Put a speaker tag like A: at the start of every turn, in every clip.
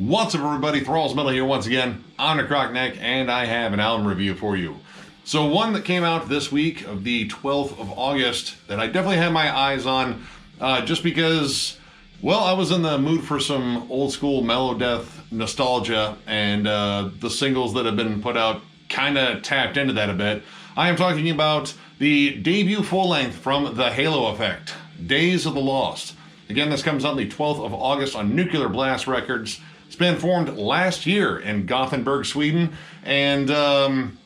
A: What's up, everybody? Thralls Metal here once again. I'm Necrotic Nick, and I have an album review for you. So one that came out this week of the 12th of August that I definitely had my eyes on just because, well, I was in the mood for some old school mellow death nostalgia, and the singles that have been put out kind of tapped into that a bit. I am talking about the debut full-length from The Halo Effect, Days of the Lost. Again, this comes out on the 12th of August on Nuclear Blast Records. It's been formed last year in Gothenburg, Sweden, and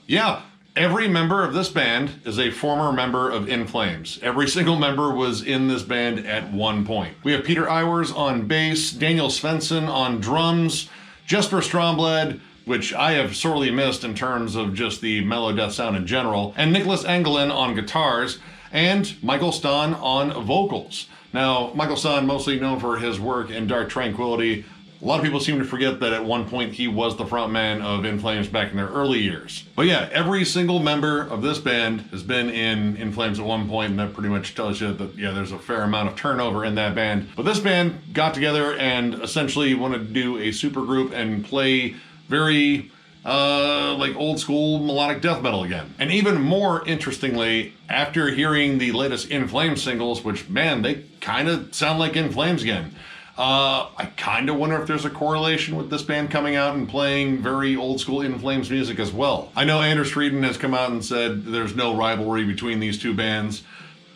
A: yeah, every member of this band is a former member of In Flames. Every single member was in this band at one point. We have Peter Iwers on bass, Daniel Svensson on drums, Jesper Stromblad, which I have sorely missed in terms of just the mellow death sound in general, and Nicholas Engelin on guitars, and Michael Stan on vocals. Now, Michael Stan, mostly known for his work in Dark Tranquillity. A lot of people seem to forget that at one point he was the frontman of In Flames back in their early years. But yeah, every single member of this band has been in Flames at one point, and that pretty much tells you that, yeah, there's a fair amount of turnover in that band. But this band got together and essentially wanted to do a supergroup and play very like old school melodic death metal again. And even more interestingly, after hearing the latest In Flames singles, which, man, they kind of sound like In Flames again. I kind of wonder if there's a correlation with this band coming out and playing very old school In Flames music as well. I know Anders Frieden has come out and said there's no rivalry between these two bands.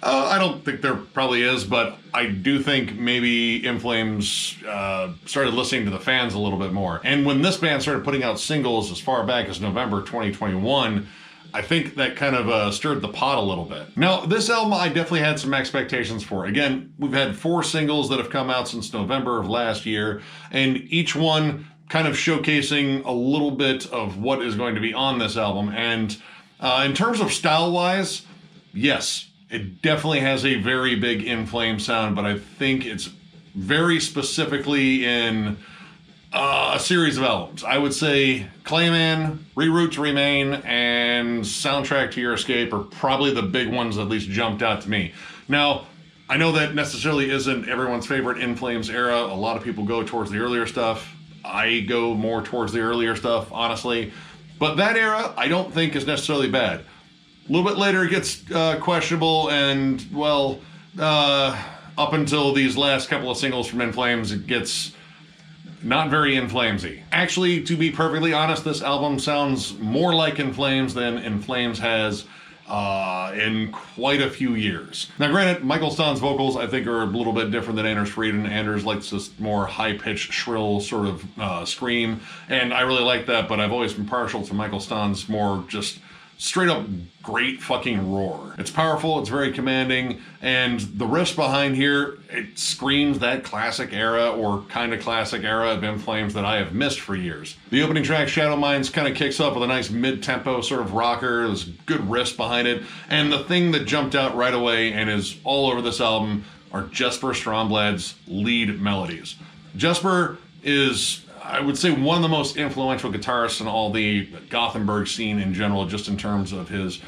A: I don't think there probably is, but I do think maybe In Flames started listening to the fans a little bit more. And when this band started putting out singles as far back as November 2021, I think that kind of stirred the pot a little bit. Now, this album I definitely had some expectations for. Again, we've had 4 singles that have come out since November of last year, and each one kind of showcasing a little bit of what is going to be on this album. And in terms of style-wise, yes, it definitely has a very big In Flames sound, but I think it's very specifically in a series of albums. I would say Clayman, Reroute to Remain, and Soundtrack to Your Escape are probably the big ones that at least jumped out to me. Now, I know that necessarily isn't everyone's favorite In Flames era. A lot of people go towards the earlier stuff. I go more towards the earlier stuff, honestly. But that era, I don't think is necessarily bad. A little bit later, it gets questionable, and, well, up until these last couple of singles from In Flames, it gets not very In Flamesy. Actually, to be perfectly honest, this album sounds more like In Flames than In Flames has in quite a few years. Now, granted, Michael Stan's vocals I think are a little bit different than Anders Frieden. Anders likes this more high-pitched, shrill sort of scream, and I really like that, but I've always been partial to Michael Stan's more just straight up great fucking roar. It's powerful, it's very commanding, and the riffs behind here, it screams that classic era or kind of classic era of In Flames that I have missed for years. The opening track, Shadow Minds, kind of kicks up with a nice mid-tempo sort of rocker. There's good riffs behind it, and the thing that jumped out right away and is all over this album are Jesper Stromblad's lead melodies. Jesper is, I would say, one of the most influential guitarists in all the Gothenburg scene in general, just in terms of his,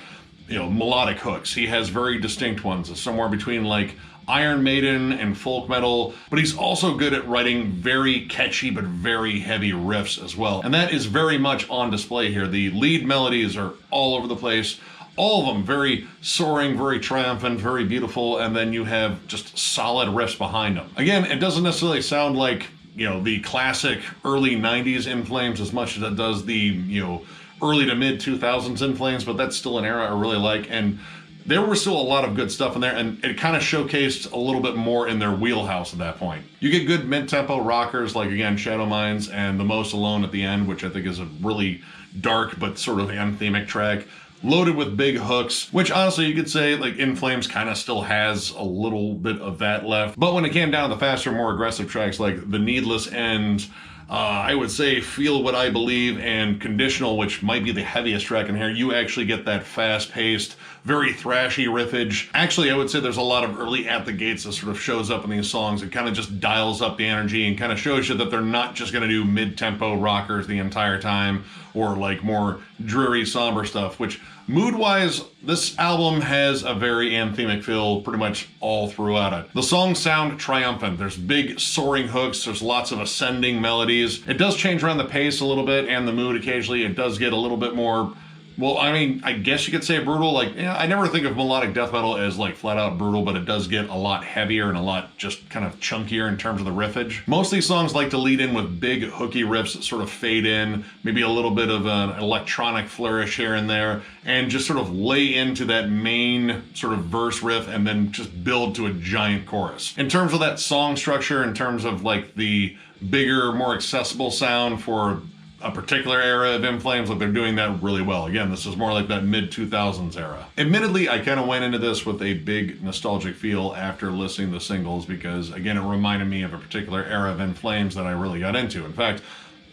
A: melodic hooks. He has very distinct ones, somewhere between like Iron Maiden and folk metal, but he's also good at writing very catchy but very heavy riffs as well. And that is very much on display here. The lead melodies are all over the place. All of them very soaring, very triumphant, very beautiful, and then you have just solid riffs behind them. Again, it doesn't necessarily sound like the classic early 90s In Flames as much as it does the, early to mid 2000s In Flames, but that's still an era I really like. And there were still a lot of good stuff in there, and it kind of showcased a little bit more in their wheelhouse at that point. You get good mid-tempo rockers like, again, Shadow Minds and The Most Alone at the end, which I think is a really dark but sort of anthemic track, loaded with big hooks, which honestly you could say like In Flames kind of still has a little bit of that left. But when it came down to the faster, more aggressive tracks like The Needless End, I would say Feel What I Believe, and Conditional, which might be the heaviest track in here, you actually get that fast-paced, very thrashy riffage. Actually, I would say there's a lot of early At the Gates that sort of shows up in these songs. It kind of just dials up the energy and kind of shows you that they're not just going to do mid-tempo rockers the entire time or like more dreary, somber stuff, which Mood-wise, this album has a very anthemic feel pretty much all throughout it. The songs sound triumphant. There's big soaring hooks. There's lots of ascending melodies. It does change around the pace a little bit and the mood occasionally. It does get a little bit more, well, I mean, I guess you could say brutal. Like, yeah, I never think of melodic death metal as like flat out brutal, but it does get a lot heavier and a lot just kind of chunkier in terms of the riffage. Most of these songs like to lead in with big hooky riffs that sort of fade in, maybe a little bit of an electronic flourish here and there, and just sort of lay into that main sort of verse riff and then just build to a giant chorus. In terms of that song structure, in terms of like the bigger, more accessible sound for a particular era of In Flames, like they're doing that really well. Again, this is more like that mid-2000s era. Admittedly, I kind of went into this with a big nostalgic feel after listening to the singles because, again, it reminded me of a particular era of In Flames that I really got into. In fact,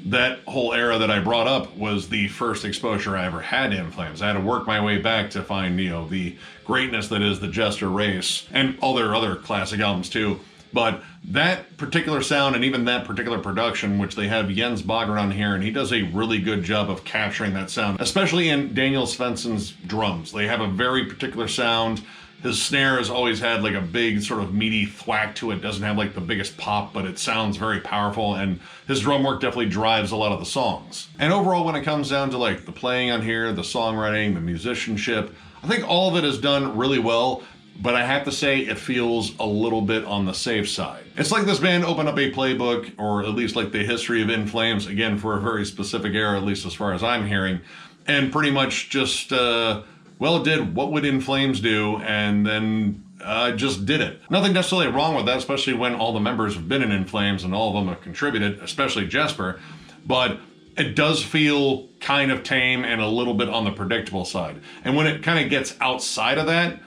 A: that whole era that I brought up was the first exposure I ever had to In Flames. I had to work my way back to find, you know, the greatness that is the Jester Race and all their other classic albums too. But that particular sound and even that particular production, which they have Jens Bagger on here, and he does a really good job of capturing that sound, especially in Daniel Svensson's drums. They have a very particular sound. His snare has always had like a big sort of meaty thwack to it. Doesn't have like the biggest pop, but it sounds very powerful, and his drum work definitely drives a lot of the songs. And overall, when it comes down to like the playing on here, the songwriting, the musicianship, I think all of it is done really well. But I have to say it feels a little bit on the safe side. It's like this band opened up a playbook, or at least like the history of In Flames, again, for a very specific era, at least as far as I'm hearing, and pretty much just, well, it did what would In Flames do, and then just did it. Nothing necessarily wrong with that, especially when all the members have been in Flames and all of them have contributed, especially Jesper, but it does feel kind of tame and a little bit on the predictable side. And when it kind of gets outside of that,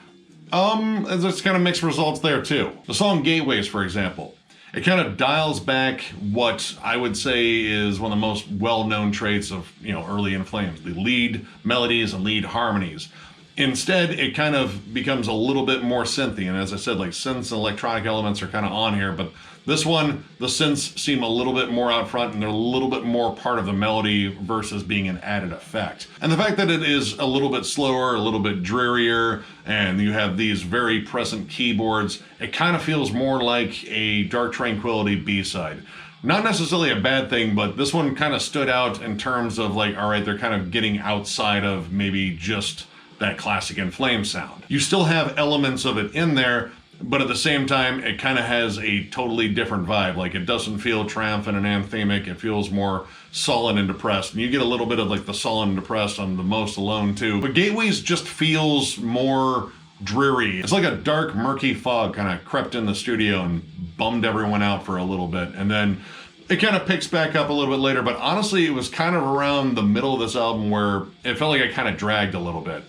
A: there's kind of mixed results there too. The song Gateways, for example, it kind of dials back what I would say is one of the most well-known traits of, you know, early In Flames, the lead melodies and lead harmonies. Instead, it kind of becomes a little bit more synthy, and as I said, like synths and electronic elements are kind of on here, but this one, the synths seem a little bit more out front and they're a little bit more part of the melody versus being an added effect. And the fact that it is a little bit slower, a little bit drearier, and you have these very present keyboards, it kind of feels more like a Dark Tranquillity B-side. Not necessarily a bad thing, but this one kind of stood out in terms of like, all right, they're kind of getting outside of maybe just that classic In Flames sound. You still have elements of it in there, but at the same time, it kind of has a totally different vibe. Like, it doesn't feel triumphant and anthemic. It feels more sullen and depressed. And you get a little bit of like the sullen and depressed on the Most Alone too. But Gateways just feels more dreary. It's like a dark, murky fog kind of crept in the studio and bummed everyone out for a little bit. And then it kind of picks back up a little bit later. But honestly, it was kind of around the middle of this album where it felt like it kind of dragged a little bit.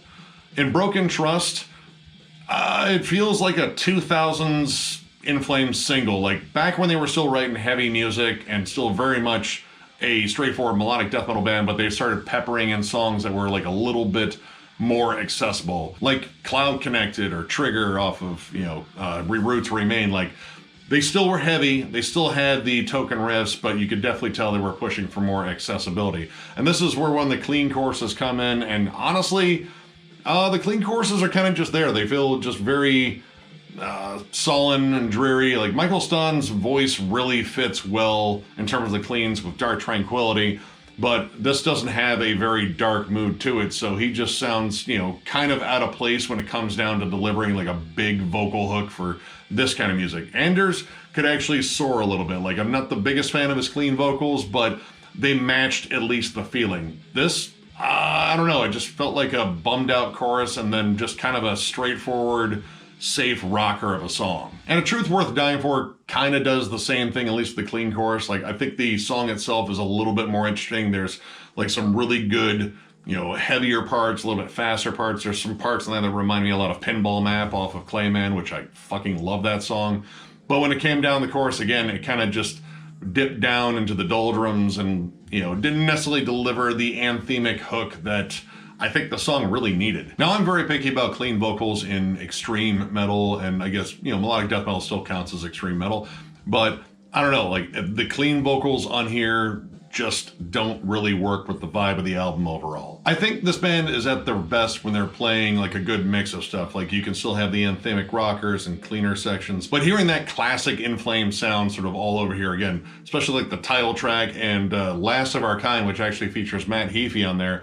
A: In Broken Trust, it feels like a 2000s In Flames single, like back when they were still writing heavy music and still very much a straightforward melodic death metal band, but they started peppering in songs that were like a little bit more accessible, like Cloud Connected or Trigger off of, you know, Roots Remain. Like, they still were heavy, they still had the token riffs, but you could definitely tell they were pushing for more accessibility. And this is where one of the clean choruses come in, and honestly, the clean choruses are kind of just there. They feel just very sullen and dreary. Like, Michael Stunn's voice really fits well in terms of the cleans with Dark Tranquillity, but this doesn't have a very dark mood to it, so he just sounds, you know, kind of out of place when it comes down to delivering like a big vocal hook for this kind of music. Anders could actually soar a little bit. Like, I'm not the biggest fan of his clean vocals, but they matched at least the feeling. This, I don't know, it just felt like a bummed out chorus and then just kind of a straightforward, safe rocker of a song. And A Truth Worth Dying For kind of does the same thing, at least the clean chorus. Like, I think the song itself is a little bit more interesting. There's like some really good, you know, heavier parts, a little bit faster parts. There's some parts in there that remind me a lot of Pinball Map off of Clayman, which I fucking love that song. But when it came down the chorus again, it kind of just dipped down into the doldrums and, you know, didn't necessarily deliver the anthemic hook that I think the song really needed. Now, I'm very picky about clean vocals in extreme metal, and I guess, you know, melodic death metal still counts as extreme metal, but I don't know, like, the clean vocals on here just don't really work with the vibe of the album overall. I think this band is at their best when they're playing like a good mix of stuff. Like you can still have the anthemic rockers and cleaner sections, but hearing that classic In Flames sound sort of all over here again, especially like the title track and Last of Our Kind, which actually features Matt Heafy on there.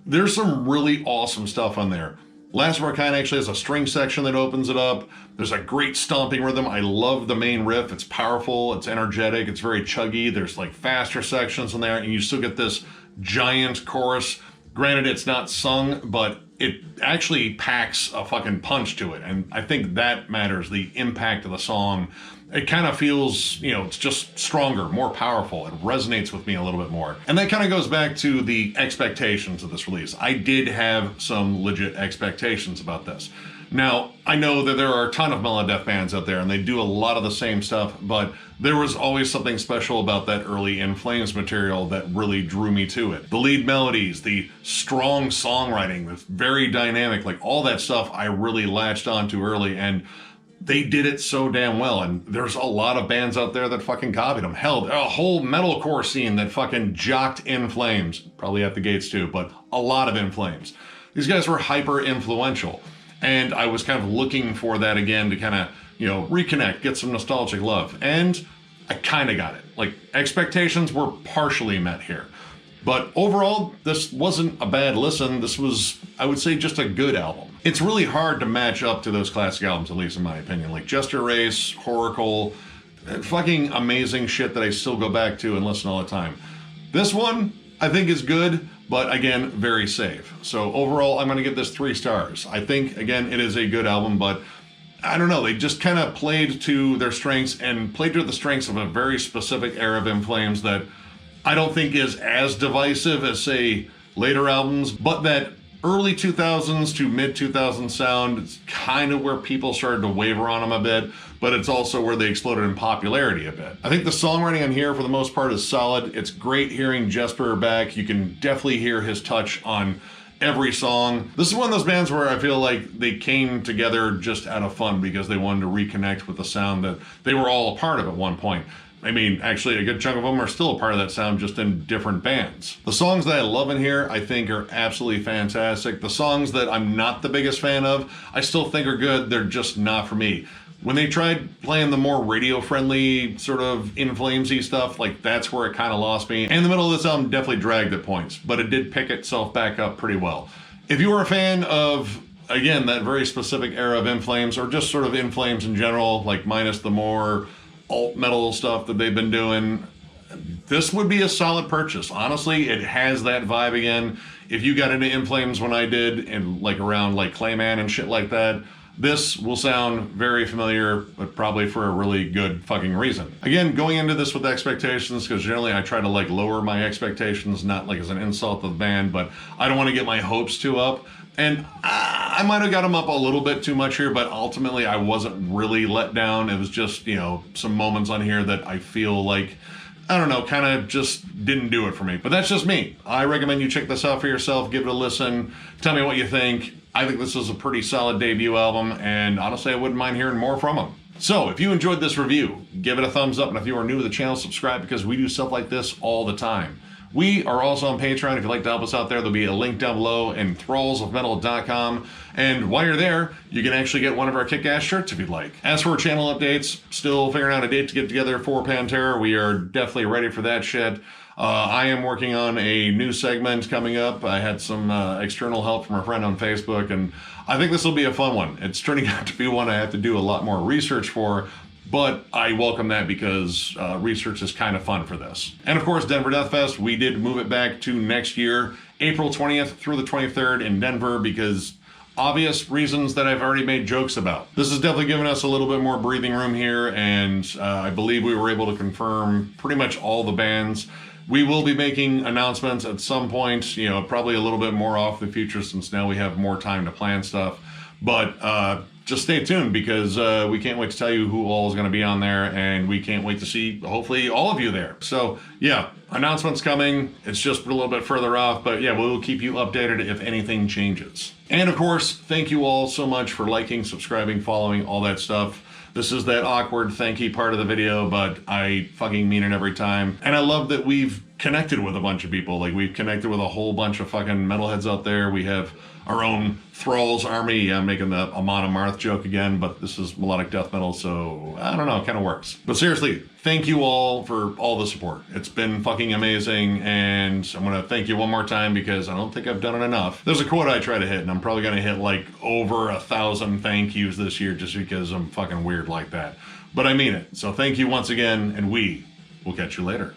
A: There's some really awesome stuff on there. Last of Our Kind actually has a string section that opens it up. There's a great stomping rhythm. I love the main riff. It's powerful, it's energetic, it's very chuggy. There's like faster sections in there, and you still get this giant chorus. Granted, it's not sung, but it actually packs a fucking punch to it. And I think that matters, the impact of the song. It kind of feels, you know, it's just stronger, more powerful. It resonates with me a little bit more. And that kind of goes back to the expectations of this release. I did have some legit expectations about this. Now, I know that there are a ton of melodeath bands out there and they do a lot of the same stuff, but there was always something special about that early In Flames material that really drew me to it. The lead melodies, the strong songwriting, the very dynamic, like all that stuff I really latched onto early, and they did it so damn well. And there's a lot of bands out there that fucking copied them. Hell, a whole metalcore scene that fucking jocked In Flames, probably at the gates too, but a lot of In Flames. These guys were hyper influential. And I was kind of looking for that again to kind of, you know, reconnect, get some nostalgic love. And I kind of got it. Like, expectations were partially met here. But overall, this wasn't a bad listen. This was, I would say, just a good album. It's really hard to match up to those classic albums, at least in my opinion. Like Jester Race, Horacle, fucking amazing shit that I still go back to and listen all the time. This one, I think is good, but again, very safe. So overall, I'm going to give this 3 stars. I think, again, it is a good album, but I don't know, they just kind of played to their strengths and played to the strengths of a very specific era of In Flames that I don't think is as divisive as, say, later albums, but that early 2000s to mid 2000s sound is kind of where people started to waver on them a bit, but it's also where they exploded in popularity a bit. I think the songwriting on here for the most part is solid. It's great hearing Jesper back. You can definitely hear his touch on every song. This is one of those bands where I feel like they came together just out of fun because they wanted to reconnect with the sound that they were all a part of at one point. I mean, actually, a good chunk of them are still a part of that sound, just in different bands. The songs that I love in here, I think, are absolutely fantastic. The songs that I'm not the biggest fan of, I still think are good. They're just not for me. When they tried playing the more radio-friendly, sort of In Flames-y stuff, like, that's where it kind of lost me. And the middle of this album definitely dragged at points, but it did pick itself back up pretty well. If you were a fan of, again, that very specific era of In Flames, or just sort of In Flames in general, like minus the more alt metal stuff that they've been doing, this would be a solid purchase. Honestly, it has that vibe again. If you got into In Flames when I did, and like around like Clayman and shit like that, this will sound very familiar, but probably for a really good fucking reason. Again, going into this with expectations, because generally I try to like lower my expectations, not like as an insult to the band, but I don't want to get my hopes too up. And I might have got them up a little bit too much here, but ultimately I wasn't really let down. It was just, you know, some moments on here that I feel like, I don't know, kind of just didn't do it for me. But that's just me. I recommend you check this out for yourself, give it a listen, tell me what you think. I think this is a pretty solid debut album, and honestly, I wouldn't mind hearing more from them. So if you enjoyed this review, give it a thumbs up, and if you are new to the channel, subscribe, because we do stuff like this all the time. We are also on Patreon. If you'd like to help us out there, there'll be a link down below, and thrallsofmetal.com. And while you're there, you can actually get one of our kick-ass shirts if you'd like. As for channel updates, still figuring out a date to get together for Pantera. We are definitely ready for that shit. I am working on a new segment coming up. I had some external help from a friend on Facebook, and I think this will be a fun one. It's turning out to be one I have to do a lot more research for, but I welcome that because research is kind of fun for this. And of course, Denver Death Fest, we did move it back to next year, April 20th through the 23rd in Denver, because obvious reasons that I've already made jokes about. This has definitely given us a little bit more breathing room here, and I believe we were able to confirm pretty much all the bands. We will be making announcements at some point, you know, probably a little bit more off the future since now we have more time to plan stuff. But just stay tuned, because we can't wait to tell you who all is going to be on there, and we can't wait to see, hopefully, all of you there. So, yeah, announcements coming. It's just a little bit further off, but yeah, we will keep you updated if anything changes. And of course, thank you all so much for liking, subscribing, following, all that stuff. This is that awkward thank you part of the video, but I fucking mean it every time. And I love that we've connected with a bunch of people. Like, we've connected with a whole bunch of fucking metalheads out there. We have our own Thralls army. I'm making the Amon Amarth joke again, but this is melodic death metal, so I don't know, it kind of works. But seriously, thank you all for all the support. It's been fucking amazing, and I'm gonna thank you one more time because I don't think I've done it enough. There's a quota I try to hit, and I'm probably gonna hit like over 1,000 thank yous this year just because I'm fucking weird like that. But I mean it. So thank you once again, and we will catch you later.